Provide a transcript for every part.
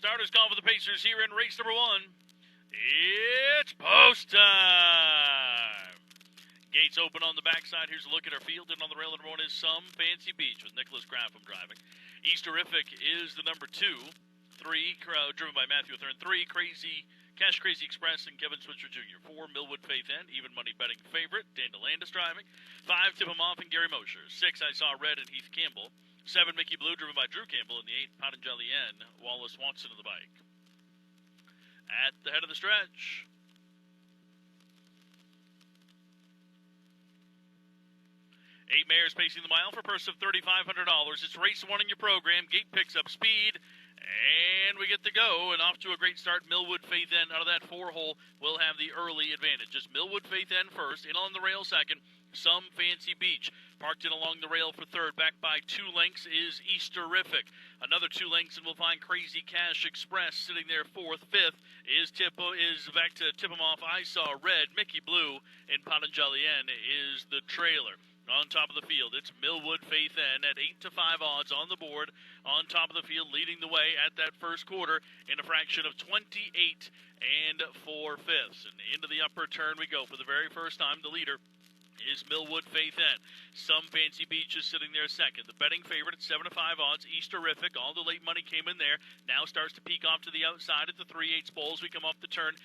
Starters call for the Pacers here in race number 1. It's post time. Gates open on the backside. Here's a look at our field. And on the rail, number 1 is Some Fancy Beach with Nicholas Graffam driving. Easterific is the number 2. 3, driven by Matthew Thurn. 3, Cash Crazy Express and Kevin Switzer Jr. 4, Millwood Faith End, even money betting favorite, Dan DeLandis driving. 5, Tip 'em Off and Gary Mosher. 6, I Saw Red and Heath Campbell. 7, Mickey Blue, driven by Drew Campbell. And the 8, Patanjali N, Wallace Watson of the bike. At the head of the stretch, eight mares pacing the mile for a purse of $3,500. It's race 1 in your program. Gate picks up speed, and we get to go. And off to a great start. Millwood Faith End out of that 4-hole will have the early advantage. Just Millwood Faith End first, in on the rail second. Some Fancy Beach parked in along the rail for third. Back by 2 lengths is Easterific. Another 2 lengths, and we'll find Crazy Cash Express sitting there fourth. Fifth is back to Tip 'em Off. I Saw Red. Mickey Blue and Patanjali N is the trailer. On top of the field, it's Millwood Faith End at 8-5 odds on the board. On top of the field, leading the way at that first quarter in a fraction of 28 4/5. And into the upper turn we go for the very first time. The leader is Millwood Faith End. Some Fancy Beach is sitting there second. The betting favorite at 7-5 odds, Easterific. All the late money came in there. Now starts to peek off to the outside at the 3/8 poles. We come off the turn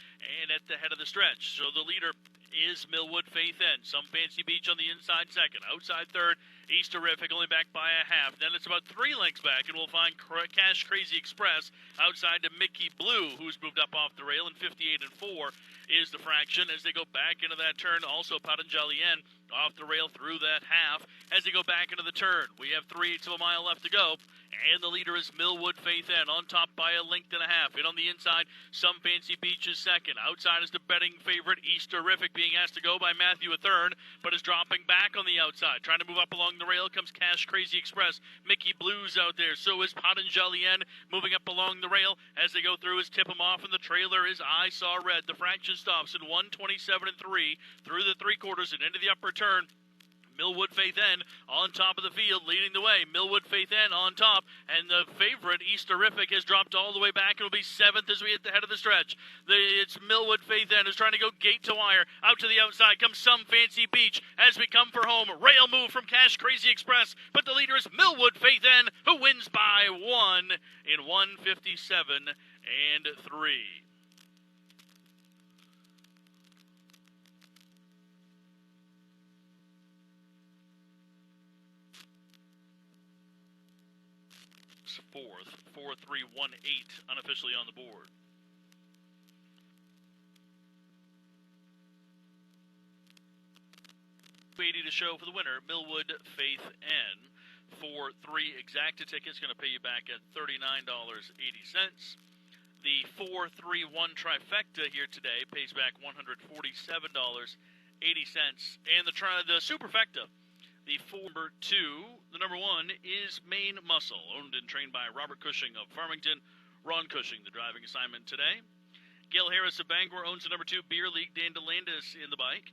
and at the head of the stretch. So the leader is Millwood Faith End. Some Fancy Beach on the inside second. Outside third, Easterific only back by a half. Then it's about 3 lengths back, and we'll find Cash Crazy Express outside to Mickey Blue, who's moved up off the rail, and 58-4 is the fraction as they go back into that turn. Also, Patanjali N off the rail through that half as they go back into the turn. We have 3/8 of a mile left to go, and the leader is Millwood Faith End on top by a length and a half. In on the inside, Some Fancy Beach is second. Outside is the betting favorite, Easterific, being asked to go by Matthew Thurn, but is dropping back on the outside. Trying to move up along the rail comes Cash Crazy Express. Mickey Blue's out there. So is Patanjali N moving up along the rail as they go through is Tip 'em Off, and the trailer is I Saw Red. The fraction stops in 1:27-3 through the 3/4 and into the upper turn. Millwood Faith End on top of the field, leading the way. Millwood Faith End on top, and the favorite, Easterific, has dropped all the way back and will be 7th as we hit the head of the stretch. It's Millwood Faith End who's trying to go gate to wire. Out to the outside comes Some Fancy Beach as we come for home. Rail move from Cash Crazy Express, but the leader is Millwood Faith End, who wins by 1 in 1:57-3. Fourth, 4-3-1-8 unofficially on the board. $280 to show for the winner, Millwood Faith N. 4-3 exacta tickets going to pay you back at $39.80. The 4-3-1 trifecta here today pays back $147.80, and the superfecta. The number 2, the number 1 is Maine Muscle, owned and trained by Robert Cushing of Farmington. Ron Cushing, the driving assignment today. Gail Harris of Bangor owns the number 2 Beer League. Dan DeLandis in the bike.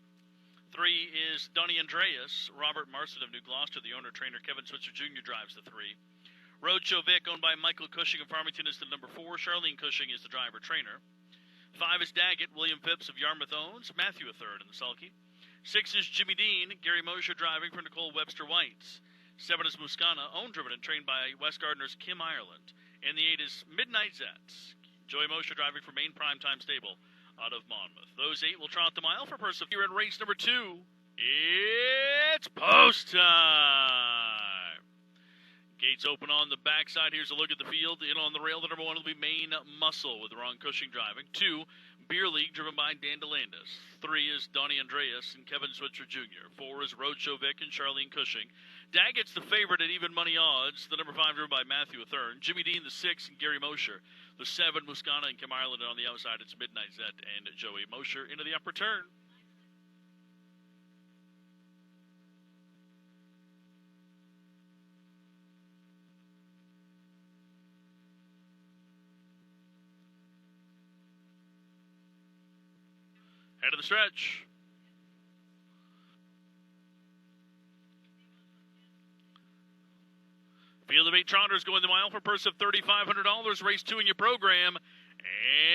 3 is Donnie Andreas. Robert Marson of New Gloucester, the owner-trainer. Kevin Switzer Jr. drives the 3. Roadshow Vic, owned by Michael Cushing of Farmington, is the number 4. Charlene Cushing is the driver-trainer. 5 is Daggett. William Phipps of Yarmouth owns. Matthew a third in the sulky. 6 is Jimmy Dean. Gary Mosher driving for Nicole Webster Whites. 7 is Muscana, owned, driven, and trained by West Gardener's Kim Ireland. And the 8 is Midnight Zets. Joey Mosher driving for Maine Primetime Stable out of Monmouth. Those 8 will trot the mile for purse of here in race number 2. It's post time. Gates open on the backside. Here's a look at the field. In on the rail, the number 1 will be Maine Muscle with Ron Cushing driving. 2, Beer League, driven by Dan DeLandis. 3 is Donnie Andreas and Kevin Switzer Jr. 4 is Roadshow Vic and Charlene Cushing. Daggett's the favorite at even money odds. The number 5, driven by Matthew Thurn. Jimmy Dean, the 6, and Gary Mosher. The 7, Muscana and Kim Ireland. And on the outside, it's Midnight Zet and Joey Mosher into the upper turn. Head of the stretch. Field of 8 trotters going the mile for a purse of $3,500. Race 2 in your program.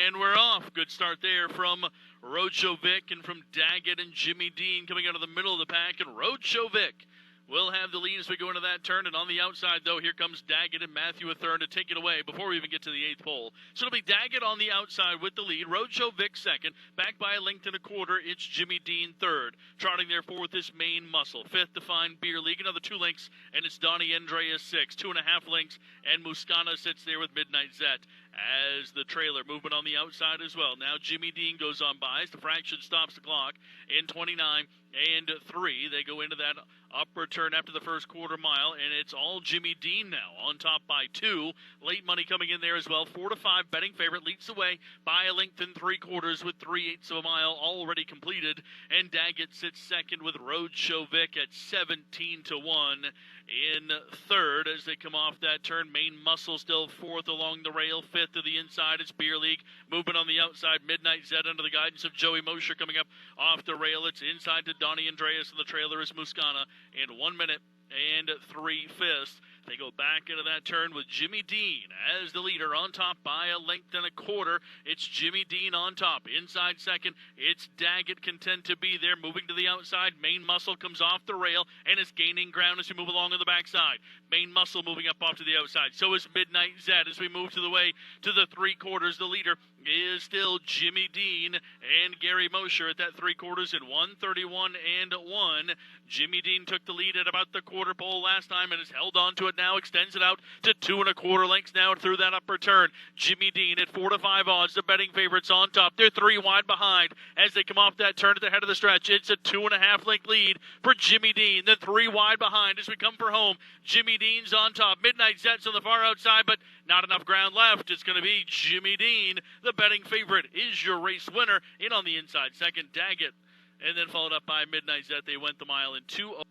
And we're off. Good start there from Roadshow Vic and from Daggett and Jimmy Dean coming out of the middle of the pack. And Roadshow Vic will have the lead as we go into that turn. And on the outside, though, here comes Daggett and Matthew a third to take it away before we even get to the 8th pole. So it'll be Daggett on the outside with the lead. Roadshow Vic second. Back by a length and a quarter, it's Jimmy Dean third. Trotting there fourth is Main Muscle. Fifth, Defined Beer League. Another 2 lengths, and it's Donnie Andreas sixth. 2.5 lengths, and Muscana sits there with Midnight Zet as the trailer. Movement on the outside as well. Now Jimmy Dean goes on by as the fraction stops the clock in 29 and 3. They go into that upper turn after the first quarter mile, and it's all Jimmy Dean now on top by 2. Late money coming in there as well. 4 to 5 betting favorite leads the way by a length and 3/4 with 3/8 of a mile already completed. And Daggett sits second with Roadshow Vic at 17 to 1 in third as they come off that turn. Main Muscle still fourth along the rail. Fifth to the inside, it's Beer League. Movement on the outside, Midnight Zed under the guidance of Joey Mosher coming up off the rail. It's inside to Donnie Andreas, and the trailer is Muscana in 1 minute and 3/5. They go back into that turn with Jimmy Dean as the leader on top by a length and a quarter. It's Jimmy Dean on top. Inside second, it's Daggett content to be there. Moving to the outside, Main Muscle comes off the rail and is gaining ground as we move along on the backside. Main Muscle moving up off to the outside. So is Midnight Zed as we move to the way to the 3/4. The leader is still Jimmy Dean and Gary Mosher at that 3/4 in 1:31 and 1. Jimmy Dean took the lead at about the quarter pole last time and has held on to it now, extends it out to 2.25 lengths now through that upper turn. Jimmy Dean at 4 to 5 odds, the betting favorites on top. They're 3 wide behind as they come off that turn at the head of the stretch. It's a 2.5 length lead for Jimmy Dean. Then 3 wide behind as we come for home. Jimmy Dean's on top. Midnight Zets on the far outside, but not enough ground left. It's going to be Jimmy Dean. The betting favorite is your race winner. In on the inside second, Daggett. And then followed up by Midnight Zet. They went the mile in 2.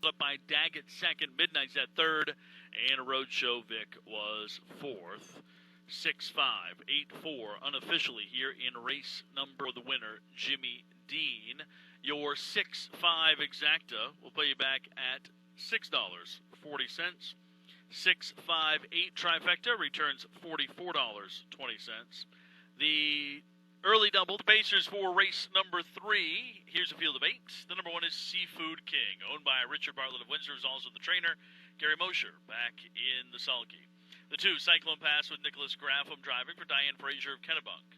Up by Daggett second, Midnight Zet third, and Roadshow Vic was fourth. 6-5, 8-4 unofficially here in race number. The winner, Jimmy Dean. Your 6-5 exacta will pay you back at $6.40. 6-5-8 trifecta returns $44.20. The early double, the Pacers for race number 3. Here's a field of 8. The number 1 is Seafood King, owned by Richard Bartlett of Windsor, who's also the trainer. Gary Mosher back in the sulky. The 2, Cyclone Pass with Nicholas Graffam driving for Diane Frazier of Kennebunk.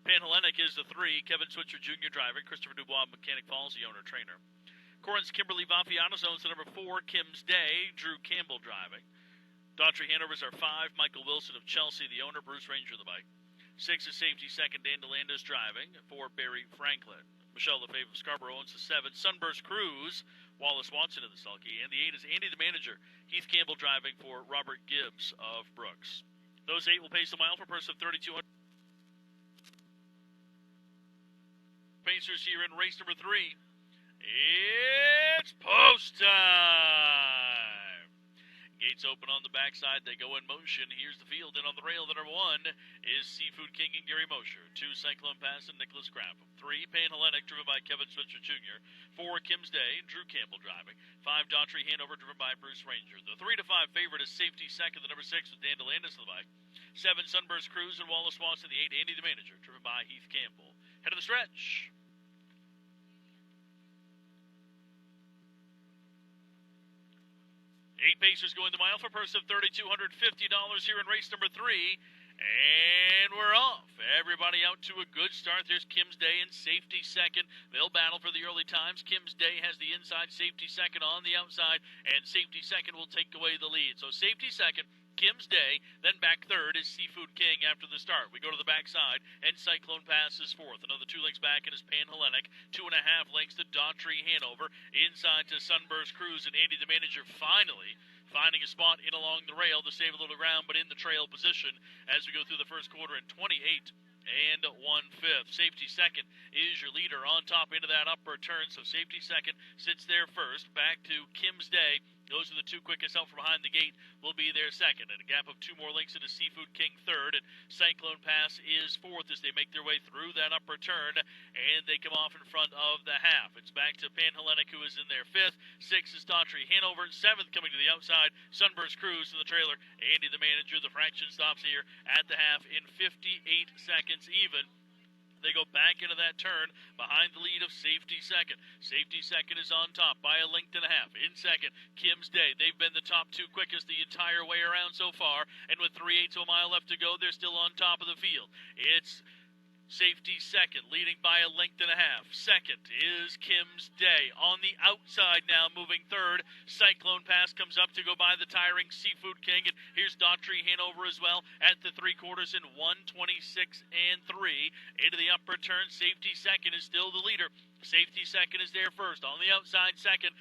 Panhellenic is the 3, Kevin Switzer Jr. driving, Christopher Dubois of Mechanic Falls, the owner-trainer. Corinth's Kimberly Vafianos owns the number 4, Kim's Day, Drew Campbell driving. Daughtry Hanover's are 5, Michael Wilson of Chelsea, the owner, Bruce Ranger of the bike. 6 is Safety Second, Dan DeLanda's driving for Barry Franklin. Michelle Lefebvre of Scarborough owns the 7, Sunburst Cruise, Wallace Watson of the sulky, and the 8 is Andy the manager, Heath Campbell driving for Robert Gibbs of Brooks. Those 8 will pace the mile for a purse of $3,200. Pacers here in race number 3. It's post time. Gates open on the backside. They go in motion. Here's the field. And on the rail, the number 1 is Seafood King and Gary Mosher. 2, Cyclone Pass and Nicholas Graffam. 3, Panhellenic, driven by Kevin Switzer Jr. 4, Kim's Day, Drew Campbell driving. 5, Daughtry Hanover, driven by Bruce Ranger. The 3 to 5 favorite is Safety Second, the number 6 with Dan DeLandis on the bike. 7, Sunburst Cruise and Wallace Watson. The 8, Andy the manager, driven by Heath Campbell. Head of the stretch. 8 Pacers going the mile for a purse of $3,250 here in race number 3. And we're off. Everybody out to a good start. There's Kim's Day and Safety Second. They'll battle for the early times. Kim's Day has the inside, Safety Second on the outside, and Safety Second will take away the lead. So Safety Second, Kim's Day, then back third is Seafood King after the start. We go to the backside, and Cyclone Pass is fourth. Another 2 lengths back, and is Panhellenic. 2.5 lengths to Daughtry Hanover. Inside to Sunburst Cruise, and Andy the manager finally finding a spot in along the rail to save a little ground, but in the trail position as we go through the first quarter in 28 and 1/5. Safety Second is your leader on top into that upper turn. So Safety Second sits there first. Back to Kim's Day Those are the two quickest out from behind the gate will be there second. And a gap of 2 more lengths into Seafood King third. And Cyclone Pass is fourth as they make their way through that upper turn. And they come off in front of the half. It's back to Panhellenic, who is in there fifth. Sixth is Daughtry Hanover. Seventh coming to the outside, Sunburst Cruise in the trailer. Andy, the manager. The fraction stops here at the half in 58 seconds even. They go back into that turn behind the lead of Safety Second. Safety Second is on top by a length and a half. In second, Kim's Day. They've been the top two quickest the entire way around so far, and with 3/8 of a mile left to go, they're still on top of the field. It's Safety Second, leading by a length and a half. Second is Kim's Day. On the outside now, moving third. Cyclone Pass comes up to go by the tiring Seafood King. And here's Daughtry Hanover as well at the 3/4 in 1:26 and 3. Into the upper turn, Safety Second is still the leader. Safety Second is there first. On the outside second,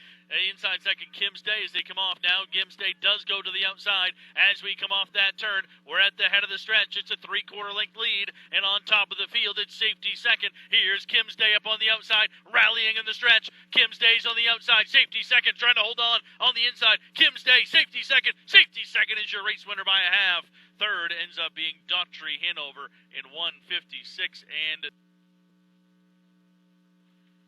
inside second, Kim's Day as they come off. Now Kim's Day does go to the outside as we come off that turn. We're at the head of the stretch. It's a 3/4 length lead, and on top of the field, it's Safety Second. Here's Kim's Day up on the outside, rallying in the stretch. Kim's Day's on the outside. Safety Second trying to hold on the inside. Kim's Day, Safety Second. Safety Second is your race winner by a half. Third ends up being Daughtry Hanover in 1:56 and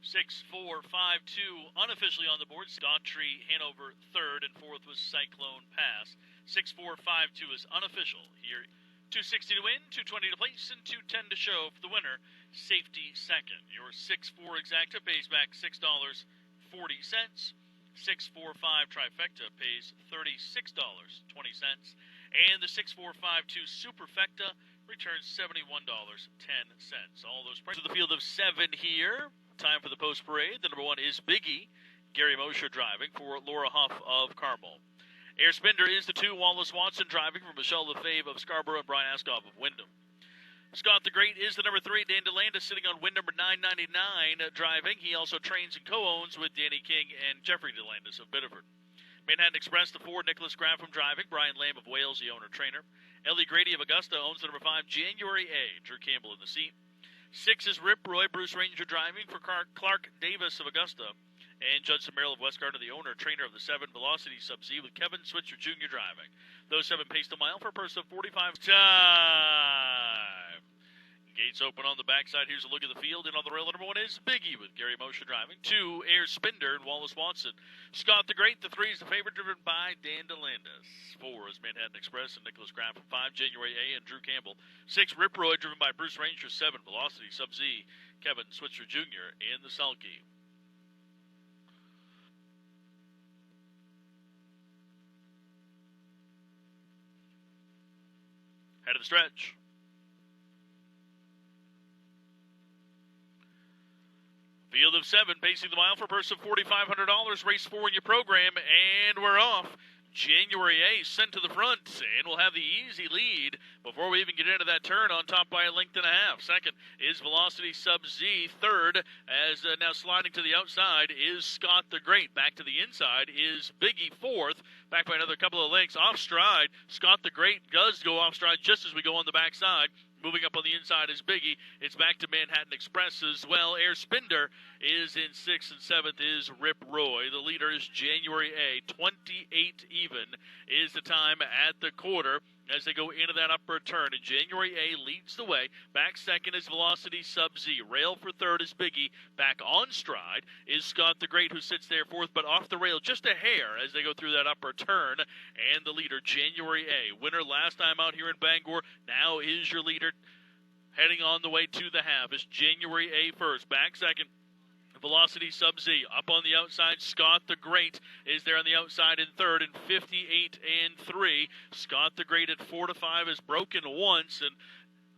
6-4-5-2 unofficially on the board. Daughtry Hanover third, and fourth was Cyclone Pass. 6-4-5-2 is unofficial here. 260 to win, 220 to place, and 210 to show for the winner. Safety Second. Your 6-4 exacta pays back $6.40. 6-4-5 trifecta pays $36.20, and the 6-4-5-2 superfecta returns $71.10. All those prices of the field of 7 here. Time for the post parade. The number 1 is Biggie. Gary Mosher driving for Laura Huff of Carmel. Air Spender is the 2. Wallace Watson driving for Michelle Lefebvre of Scarborough and Brian Askoff of Wyndham. Scott the Great is the number 3. Dan DeLanda sitting on win number 999 driving. He also trains and co-owns with Danny King and Jeffrey DeLandis of Biddeford. Manhattan Express, the 4. Nicholas Graffam driving. Brian Lamb of Wales, the owner-trainer. Ellie Grady of Augusta owns the number 5. January A. Drew Campbell in the seat. 6 is Rip Roy, Bruce Ranger driving for Clark Davis of Augusta. And Judson Merrill of West Garden, the owner, trainer of the 7 Velocity Sub-Z with Kevin Switzer Jr. driving. Those 7 pace the mile for a purse of 45 time. Gates open on the backside. Here's a look at the field. And on the rail, number 1 is Biggie with Gary Mosher driving. 2, Air Spender and Wallace Watson. Scott the Great, the 3 is the favorite, driven by Dan DeLandis. 4 is Manhattan Express and Nicholas Graff. 5, January A and Drew Campbell. 6, Rip Roy, driven by Bruce Ranger. 7, Velocity Sub-Z, Kevin Switzer Jr. in the sulky. Head of the stretch. Field of 7, pacing the mile for a purse of $4,500. Race 4 in your program, and we're off. January A sent to the front, and we'll have the easy lead before we even get into that turn, on top by a length and a half. Second is Velocity Sub-Z. Third, as now sliding to the outside, is Scott the Great. Back to the inside is Biggie. Fourth, back by another couple of lengths. Off stride, Scott the Great does go off stride just as we go on the backside. Moving up on the inside is Biggie. It's back to Manhattan Express as well. Air Spender is in 6th, and 7th is Rip Roy. The leader is January A. 28 even is the time at the quarter as they go into that upper turn. And January A leads the way. Back second is Velocity Sub-Z. Rail for third is Biggie. Back on stride is Scott the Great, who sits there fourth, but off the rail just a hair as they go through that upper turn. And the leader, January A. Winner last time out here in Bangor, now is your leader. Heading on the way to the half is January A first. Back second, Velocity Sub-Z. Up on the outside, Scott the Great is there on the outside in third, and 58 and 3. Scott the Great at 4-5 is broken once, and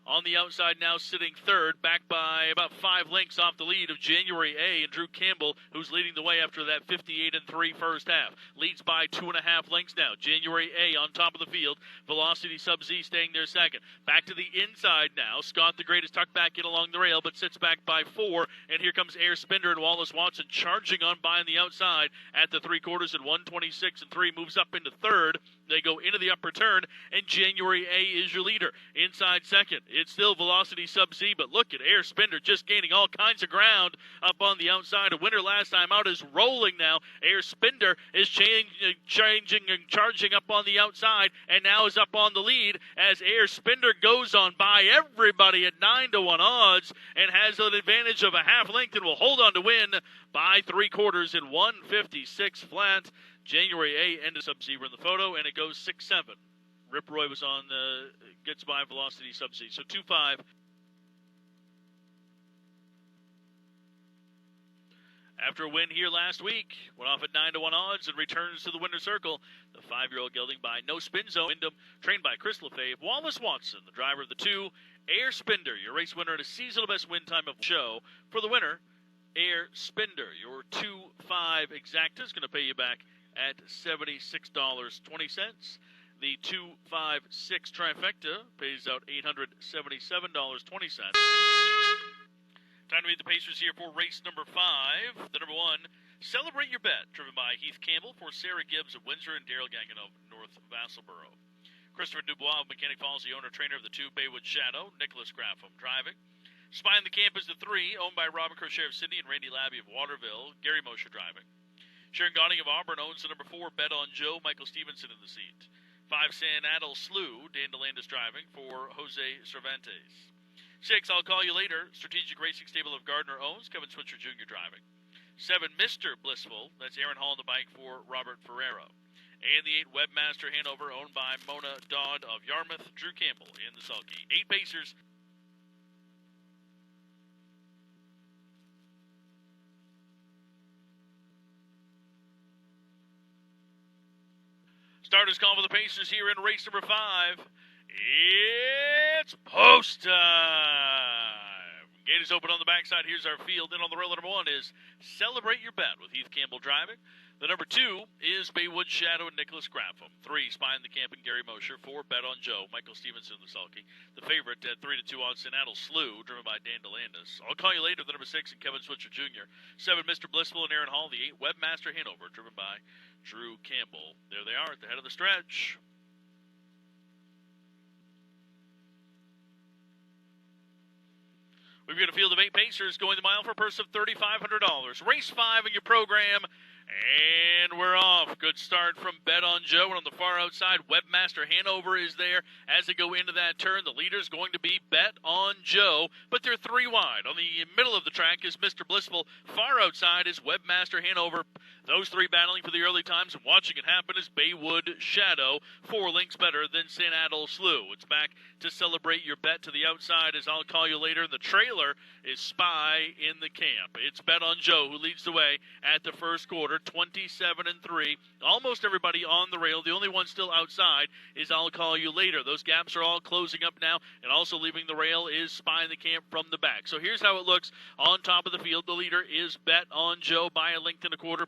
on the outside now sitting third, back by about 5 lengths off the lead of January A and Drew Campbell, who's leading the way after that 58 and 3 first half. Leads by 2.5 lengths now. January A on top of the field. Velocity Sub-Z staying there second. Back to the inside now. Scott the Great is tucked back in along the rail, but sits back by 4. And here comes Air Spender and Wallace Watson charging on by on the outside at the 3/4 and 1:26 and 3. Moves up into third They go into the upper turn, and January A is your leader. Inside second, it's still Velocity Sub-Z, but look at Air Spender just gaining all kinds of ground up on the outside. A winner last time out is rolling now. Air Spender is changing and charging up on the outside, and now is up on the lead as Air Spender goes on by everybody at 9-1 odds and has an advantage of a half length and will hold on to win by 3/4 in 156 flat. January A ended Sub-Zero in the photo, and it goes 6-7. Rip Roy was on gets by Velocity Sub-Z. So 2-5. After a win here last week, went off at 9-1 odds and returns to the winner's circle. The 5-year-old gelding by No Spin Zone. Wyndham, trained by Chris LaFave. Wallace Watson, the driver of the 2. Air Spender, your race winner and a seasonal best win time of the show. For the winner, Air Spender, your 2-5 exacta is going to pay you back at $76.20. The 2-5-6 trifecta pays out $877.20. Time to meet the Pacers here for race number 5. The number 1, Celebrate Your Bet, driven by Heath Campbell for Sarah Gibbs of Windsor and Daryl Gangan of North Vassalboro. Christopher Dubois of Mechanic Falls, the owner-trainer of the 2, Baywood Shadow. Nicholas Graffam driving. Spy in the Camp is the 3, owned by Robin Crochet of Sydney and Randy Labby of Waterville. Gary Mosher driving. Sharon Gauding of Auburn owns the number 4, Bet on Joe. Michael Stevenson in the seat. 5, San Adel Slew. Dan DeLandis driving for Jose Cervantes. 6, I'll Call You Later. Strategic Racing Stable of Gardner owns. Kevin Switzer Jr. driving. 7, Mr. Blissful. That's Aaron Hall on the bike for Robert Ferrero. And the 8, Webmaster Hanover, owned by Mona Dodd of Yarmouth. Drew Campbell in the sulky. 8 Pacers. Starters call for the Pacers here in race number 5. It's post time. Gate is open on the backside. Here's our field. And on the rail, number 1 is Celebrate Your Bet with Heath Campbell driving. The number 2 is Baywood Shadow and Nicholas Graffam. 3, Spy in the Camp and Gary Mosher. 4, Bet on Joe, Michael Stevenson in the sulky. The favorite at 3-2 odds, San Adel Slew, driven by Dan DeLandis. I'll Call You Later, the number 6, and Kevin Switzer Jr. 7, Mr. Blissful and Aaron Hall. The 8, Webmaster Hanover, driven by Drew Campbell. There they are at the head of the stretch. We've got a field of 8 Pacers going the mile for a purse of $3,500. Race 5 in your program, and we're off. Good start from Bet on Joe. And on the far outside, Webmaster Hanover is there. As they go into that turn, the leader's going to be Bet on Joe, but they're 3 wide. On the middle of the track is Mr. Blissful. Far outside is Webmaster Hanover. Those 3 battling for the early times, and watching it happen is Baywood Shadow. 4 lengths better than San Adel Slew. It's back to Celebrate Your Bet to the outside as I'll Call You Later. The trailer is Spy in the Camp. It's Bet on Joe who leads the way at the first quarter, 27-3. Almost everybody on the rail. The only one still outside is I'll Call You Later. Those gaps are all closing up now, and also leaving the rail is Spy in the Camp from the back. So here's how it looks on top of the field. The leader is Bet on Joe by 1.25 lengths.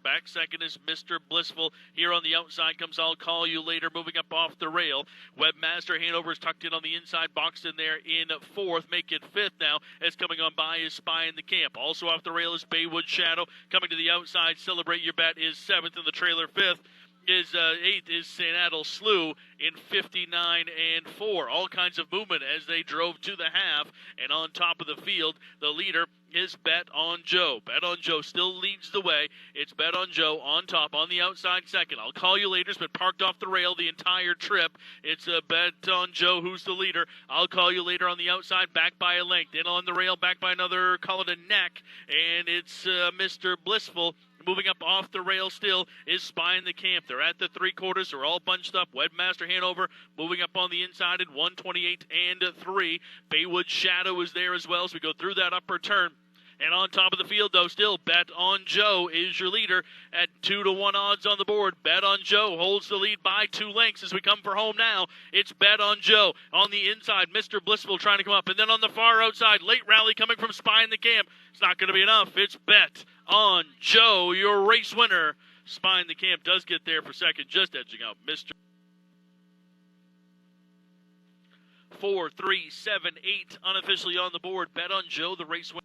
Back second is Mr. Blissful. Here on the outside comes I'll Call You Later, moving up off the rail. Webmaster Hanover is tucked in on the inside, boxed in there in 4th. Make it 5th now, as coming on by is Spy in the Camp. Also off the rail is Baywood Shadow. Coming to the outside, Celebrate Your Bet is 7th, in the trailer 5th. Is 8th is San Adel Slew in 59-4. All kinds of movement as they drove to the half, and on top of the field, the leader is Bet on Joe. Bet on Joe still leads the way. It's Bet on Joe on top, on the outside second. I'll Call You Later's been parked off the rail the entire trip. It's Bet on Joe who's the leader. I'll Call You Later on the outside, back by a length. In on the rail, back by another, call it a neck, and it's Mr. Blissful. Moving up off the rail still is Spy in the Camp. They're at the 3/4. They're all bunched up. Webmaster Hanover moving up on the inside at 128-3. Baywood Shadow is there as well as we go through that upper turn. And on top of the field, though, still Bet on Joe is your leader at 2-1 odds on the board. Bet on Joe holds the lead by 2 lengths as we come for home now. It's Bet on Joe. On the inside, Mr. Blissful trying to come up. And then on the far outside, late rally coming from Spy in the Camp. It's not going to be enough. It's Bet on Joe, your race winner. Spy in the Camp does get there for second, just edging out Mr. 4, 3, 7, 8 unofficially on the board. Bet on Joe, the race winner.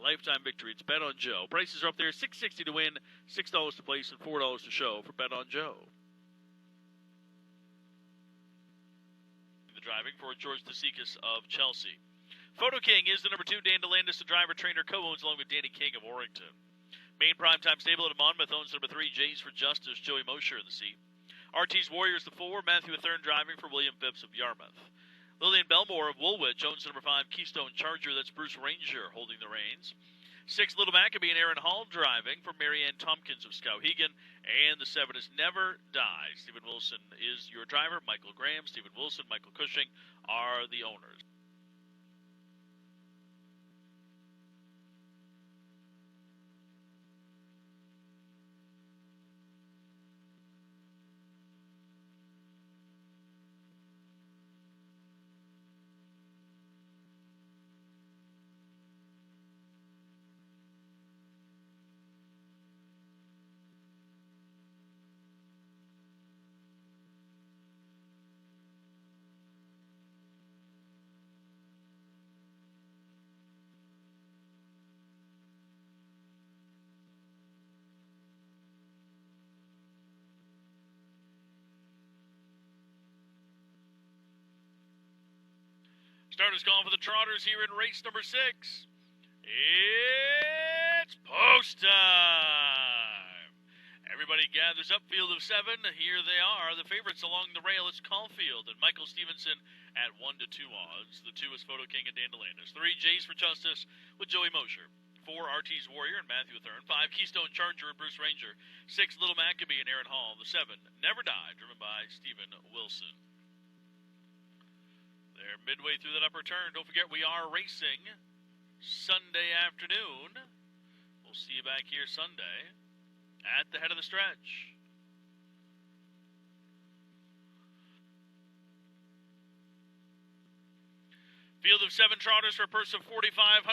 lifetime victory. It's Bet on Joe. Prices are up there: $6.60 to win, $6 to place, and $4 to show for Bet on Joe. The driving for George Tsikis of Chelsea. Photo King is the number 2. Dan DeLandis, the driver, trainer, co-owns along with Danny King of Warrington. Main primetime stable at Monmouth owns number 3. Jays for Justice, Joey Mosher in the seat. RT's Warriors the 4. Matthew Thurn driving for William Phipps of Yarmouth. Lillian Belmore of Woolwich owns number 5. Keystone Charger. That's Bruce Ranger holding the reins. 6. Little Maccabee and Aaron Hall driving for Marianne Tompkins of Skowhegan. And the 7 is Never Die. Stephen Wilson is your driver. Michael Graham, Stephen Wilson, Michael Cushing are the owners. Starters call for the Trotters here in race number 6. It's post time. Everybody gathers up, field of 7. Here they are. The favorites along the rail. It's Caulfield and Michael Stevenson at 1-2 odds. The 2 is Photo King and Dan DeLandis. 3 Jays for Justice with Joey Mosher. 4 RT's Warrior and Matthew Thurn. 5 Keystone Charger and Bruce Ranger. 6 Little Maccabee and Aaron Hall. The 7 Never Die, driven by Stephen Wilson. They're midway through that upper turn. Don't forget, we are racing Sunday afternoon. We'll see you back here Sunday at the head of the stretch. Field of 7 trotters for a purse of $4,500.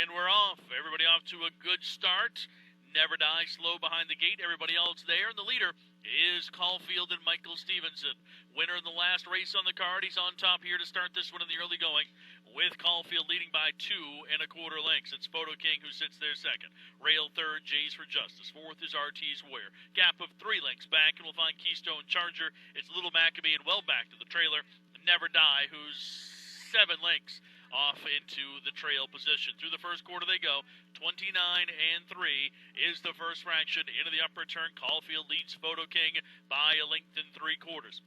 And we're off. Everybody off to a good start. Never Die slow behind the gate. Everybody else there. And the leader is Caulfield and Michael Stevenson. Winner in the last race on the card. He's on top here to start this one in the early going, with Caulfield leading by 2 1/4 lengths. It's Photo King who sits there second. Rail third, Jays for Justice. 4th is RT's Warrior. Gap of 3 lengths back, and we'll find Keystone Charger. It's Little Maccabee and well back to the trailer. Never Die, who's 7 lengths off into the trail position. Through the first quarter they go. 29-3 is the first fraction. Into the upper turn, Caulfield leads Photo King by a length and 3/4.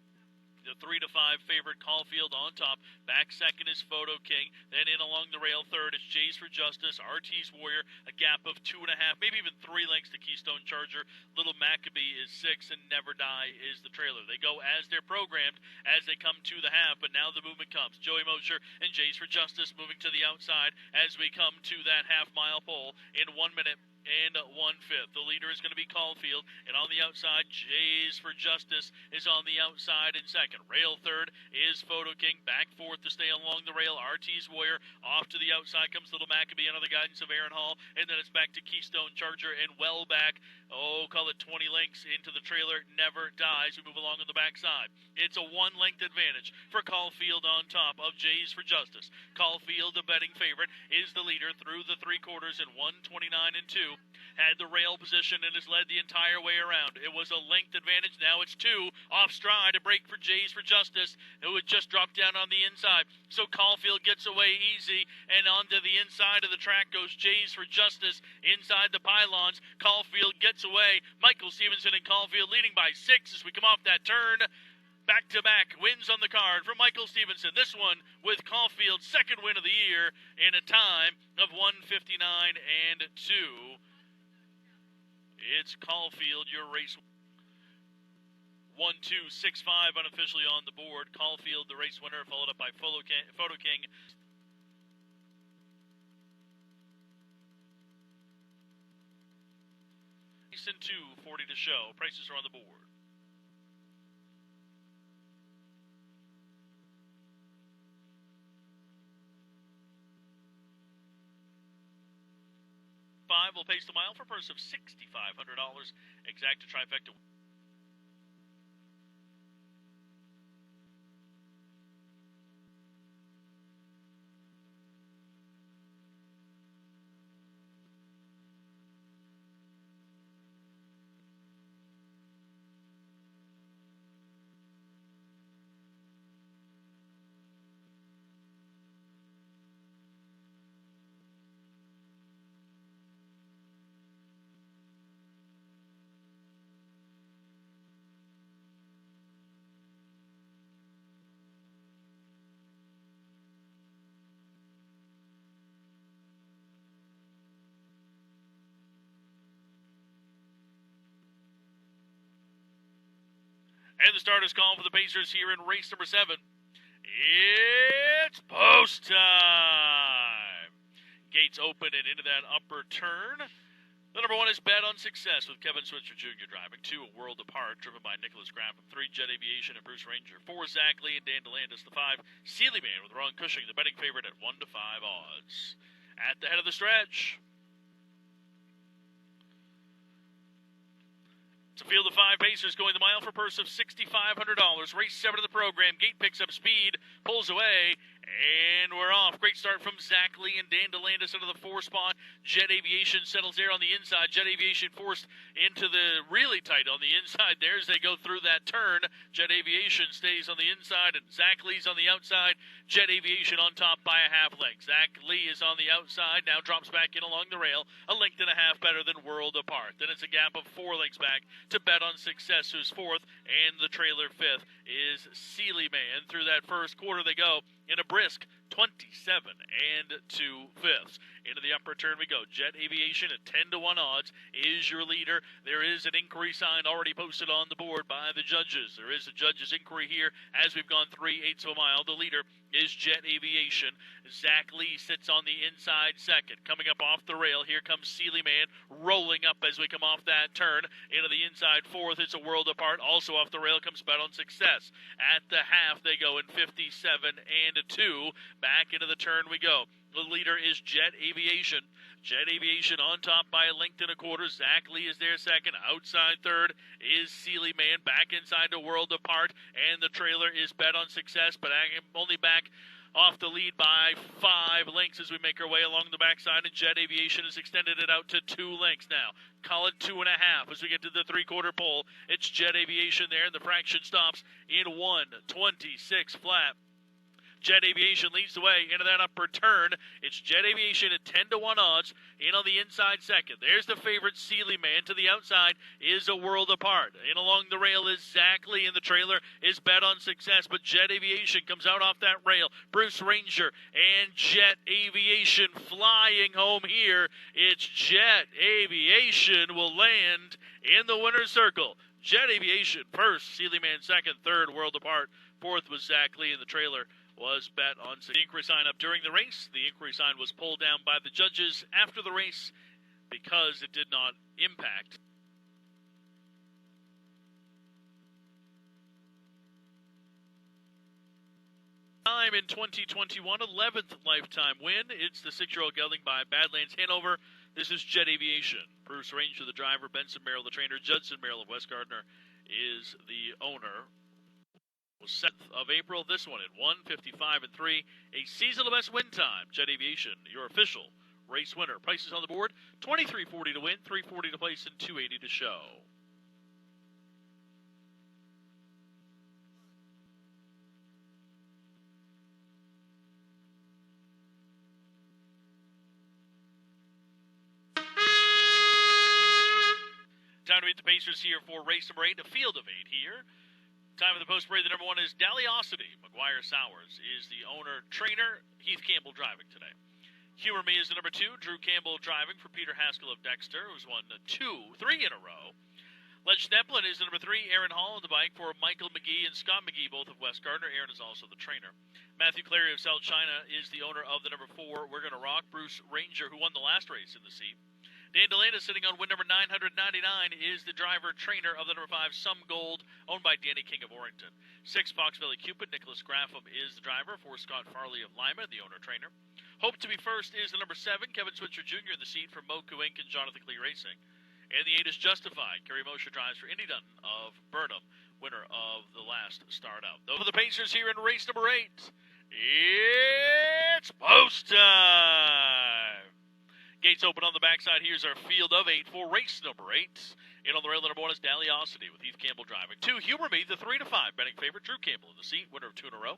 The 3-5 favorite Caulfield on top. Back second is Photo King. Then in along the rail third is Jays for Justice, RT's Warrior, a gap of 2.5, maybe even 3 lengths to Keystone Charger. Little Maccabee is 6, and Never Die is the trailer. They go as they're programmed as they come to the half, but now the movement comes. Joey Mosher and Jays for Justice moving to the outside as we come to that half-mile pole in 1 minute and 1/5. The leader is going to be Caulfield, and on the outside, Jays for Justice is on the outside in second. Rail third is Photo King, back fourth to stay along the rail. RT's Warrior off to the outside comes Little Maccabee under the guidance of Aaron Hall, and then it's back to Keystone Charger and well back. Call it 20 lengths into the trailer. Never Dies. We move along on the backside. It's a 1-length advantage for Caulfield on top of Jays for Justice. Caulfield, the betting favorite, is the leader through the 3/4 in 1:29-2. Had the rail position and has led the entire way around. It was a length advantage. Now it's 2 off stride. A break for Jays for Justice, who had just dropped down on the inside. So Caulfield gets away easy, and onto the inside of the track goes Jays for Justice inside the pylons. Caulfield gets away. Michael Stevenson and Caulfield leading by 6 as we come off that turn. Back-to-back wins on the card for Michael Stevenson. This one with Caulfield's second win of the year in a time of 1:59-2. It's Caulfield, your race. 1-2-6-5 unofficially on the board. Caulfield, the race winner, followed up by Photo King. Race 2, 40 to show. Prices are on the board. 5 will pace the mile for a purse of $6,500. Exacta trifecta. And the start is called for the Pacers here in race number 7. It's post time. Gates open and into that upper turn. The number 1 is Bet on Success with Kevin Switzer Jr. driving. 2, A World Apart, driven by Nicholas Graham. 3, Jet Aviation and Bruce Ranger. 4, Zach Lee and Dan DeLandis. The 5, Sealy Man with Ron Cushing, the betting favorite at 1 to 5 odds. At the head of the stretch, it's a field of 5 Pacers going the mile for a purse of $6,500. Race 7 of the program. Gate picks up speed, pulls away, and we're off. Great start from Zach Lee and Dan DeLandis into the 4 spot. Jet Aviation settles there on the inside. Jet Aviation forced into the really tight on the inside there as they go through that turn. Jet Aviation stays on the inside, and Zach Lee's on the outside. Jet Aviation on top by a half length. Zach Lee is on the outside, now drops back in along the rail. A length and a half better than World Apart. Then it's a gap of 4 lengths back to Bet on Success, who's 4th, and the trailer 5th is Sealy Man. Through that first quarter they go in a brisk 27 2/5. Into the upper turn we go. Jet Aviation at 10 to 1 odds is your leader. There is an inquiry sign already posted on the board by the judges. There is a judge's inquiry here as we've gone 3/8 of a mile. The leader is Jet Aviation. Zach Lee sits on the inside second. Coming up off the rail, here comes Sealy Man rolling up as we come off that turn. Into the inside 4th, it's A World Apart. Also off the rail comes Bet on Success. At the half, they go in 57 2. Back into the turn we go. The leader is Jet Aviation. Jet Aviation on top by a length and a quarter. Zach Lee is there second. Outside 3rd is Sealy Man. Back inside to World Apart. And the trailer is Bet on Success, but only back off the lead by 5 lengths as we make our way along the backside. And Jet Aviation has extended it out to 2 lengths now. Call it 2.5 as we get to the 3/4 pole. It's Jet Aviation there, and the fraction stops in 1:26 flat. Jet Aviation leads the way into that upper turn. It's Jet Aviation at 10 to 1 odds. In on the inside second. There's the favorite Sealy Man. To the outside is A World Apart. In along the rail is Zach Lee, and the trailer is Bet on Success. But Jet Aviation comes out off that rail. Bruce Ranger and Jet Aviation flying home here. It's Jet Aviation will land in the winner's circle. Jet Aviation first, Sealy Man second, 3rd, World Apart. 4th was Zach Lee, and the trailer was Bet on the inquiry sign up during the race. The inquiry sign was pulled down by the judges after the race because it did not impact. Time in 2021, 11th lifetime win. It's the 6-year-old gelding by Badlands Hanover. This is Jet Aviation. Bruce Ranger, the driver. Benson Merrill, the trainer. Judson Merrill of West Gardner is the owner. Was 7th of April. This one at 1:55 3. A seasonal best win time. Jet Aviation, your official race winner. Prices on the board: $23.40 to win, $3.40 to place, and $2.80 to show. Time to meet the Pacers here for race number 8, a field of 8 here. Time of the post parade, the number 1 is Daliosity. McGuire Sowers is the owner, trainer. Heath Campbell driving today. Humor Me is the number 2. Drew Campbell driving for Peter Haskell of Dexter, who's won 3 in a row. Ledge Neplin is the number 3. Aaron Hall on the bike for Michael McGee and Scott McGee, both of West Gardner. Aaron is also the trainer. Matthew Clary of South China is the owner of the number 4. We're Gonna Rock. Bruce Ranger, who won the last race in the seat. Dan DeLandis sitting on win number 999 is the driver-trainer of the number 5, Some Gold, owned by Danny King of Orrington. 6, Fox Valley Cupid, Nicholas Graffam is the driver. 4, Scott Farley of Lima, the owner-trainer. Hope to be first is the number 7, Kevin Switzer Jr. in the seat for Moku Inc. and Jonathan Clee Racing. And the 8 is Justified. Kerry Mosher drives for Indy Dutton of Burnham, winner of the last start out. Those are the Pacers here in race number 8. It's post time! Gates open on the backside. Here's our field of 8 for race number 8. In on the rail, the number 1 is Daliosity with Heath Campbell driving. 2, Humor Me, the 3 to 5 betting favorite. Drew Campbell in the seat, winner of 2 in a row.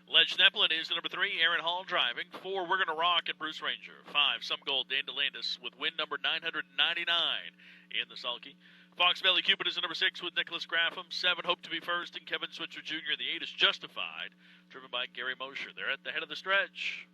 Ledge Neplin is the number 3, Aaron Hall driving. 4, We're Gonna Rock and Bruce Ranger. 5, Some Gold, Dan DeLandis with win number 999 in the sulky. Fox Valley Cupid is the number 6 with Nicholas Graffam. 7, Hope to be first, and Kevin Switzer Jr. The 8 is Justified, driven by Gary Mosher. They're at the head of the stretch.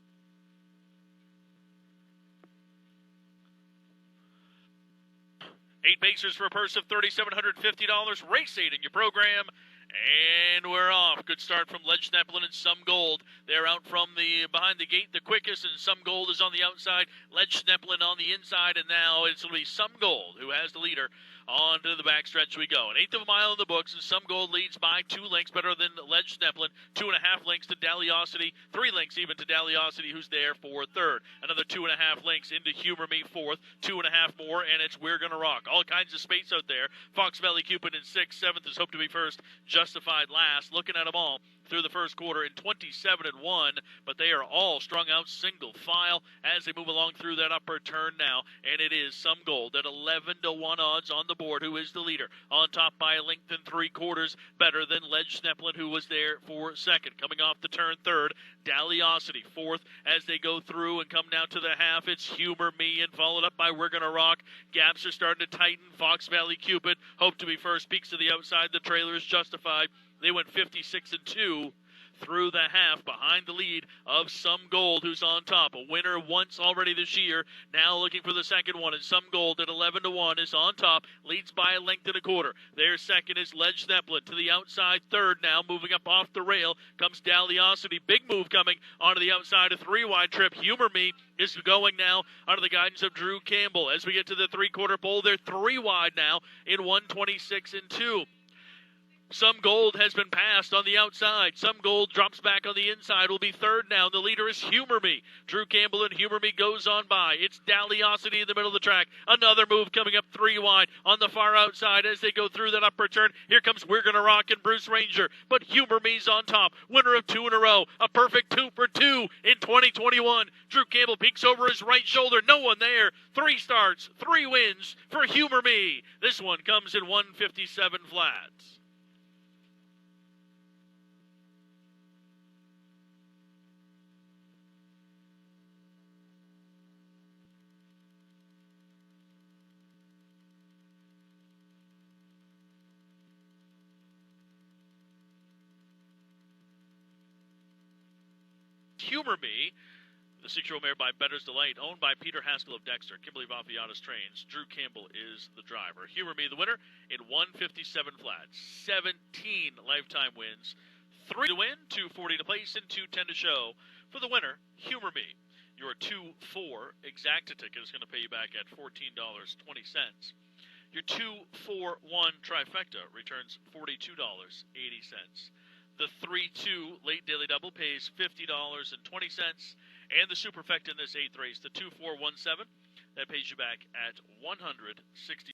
8 Pacers for a purse of $3,750. Race 8 in your program. And we're off. Good start from Ledge Neplin and Some Gold. They're out from behind the gate the quickest, and Some Gold is on the outside. Ledge Neplin on the inside, and now it'll be Some Gold who has the leader. On to the backstretch we go. An eighth of a mile in the books, and Some Gold leads by 2 lengths, better than Ledge Neplin. 2.5 lengths to Daliosity. 3 lengths even to Daliosity, who's there for third. Another 2.5 lengths into Humor Me fourth. 2.5 more, and it's We're Gonna Rock. All kinds of space out there. Fox Valley Cupid in 6th. 7th is Hope to Be First. Justified last. Looking at them all through the first quarter in 27-1, but they are all strung out single file as they move along through that upper turn now, and it is Some Gold at 11-1 odds on the board, who is the leader, on top by a length and 3/4 better than Ledge Neplin, who was there for second. Coming off the turn third, Daliosity fourth as they go through and come down to the half. It's Humor Me and followed up by We're Gonna Rock. Gaps are starting to tighten. Fox Valley Cupid, Hope to Be First, peaks to the outside. The trailer is Justified. They went 56-2 through the half behind the lead of Some Gold, who's on top. A winner once already this year. Now looking for the second one, and Some Gold at 11-1 is on top. Leads by a length and a quarter. Their second is Ledge Neplin to the outside. Third now, moving up off the rail, comes Daliosity. Big move coming onto the outside. A 3-wide trip. Humor Me is going now under the guidance of Drew Campbell. As we get to the 3/4 pole, they're 3 wide now in 1:26-2. Some Gold has been passed on the outside. Some Gold drops back on the inside, will be third now. The leader is Humor Me. Drew Campbell and Humor Me goes on by. It's Daliosity in the middle of the track. Another move coming up 3 wide on the far outside as they go through that upper turn. Here comes We're Gonna Rock and Bruce Ranger, but Humor Me's on top. Winner of 2 in a row. A perfect 2 for 2 in 2021. Drew Campbell peeks over his right shoulder. No one there. 3 starts, 3 wins for Humor Me. This one comes in 1:57 flats. Humor Me, the 6-year-old mare by Better's Delight, owned by Peter Haskell of Dexter. Kimberly Vafiatis trains. Drew Campbell is the driver. Humor Me, the winner, in 1:57 flats. 17 lifetime wins. 3 to win, 240 to place, and 210 to show. For the winner, Humor Me. Your 2-4 exacta ticket is going to pay you back at $14.20. Your 2-4-1 trifecta returns $42.80. The 3-2 late daily double pays $50.20, and the superfecta in this 8th race, the 2-4-1-7, that pays you back at $160.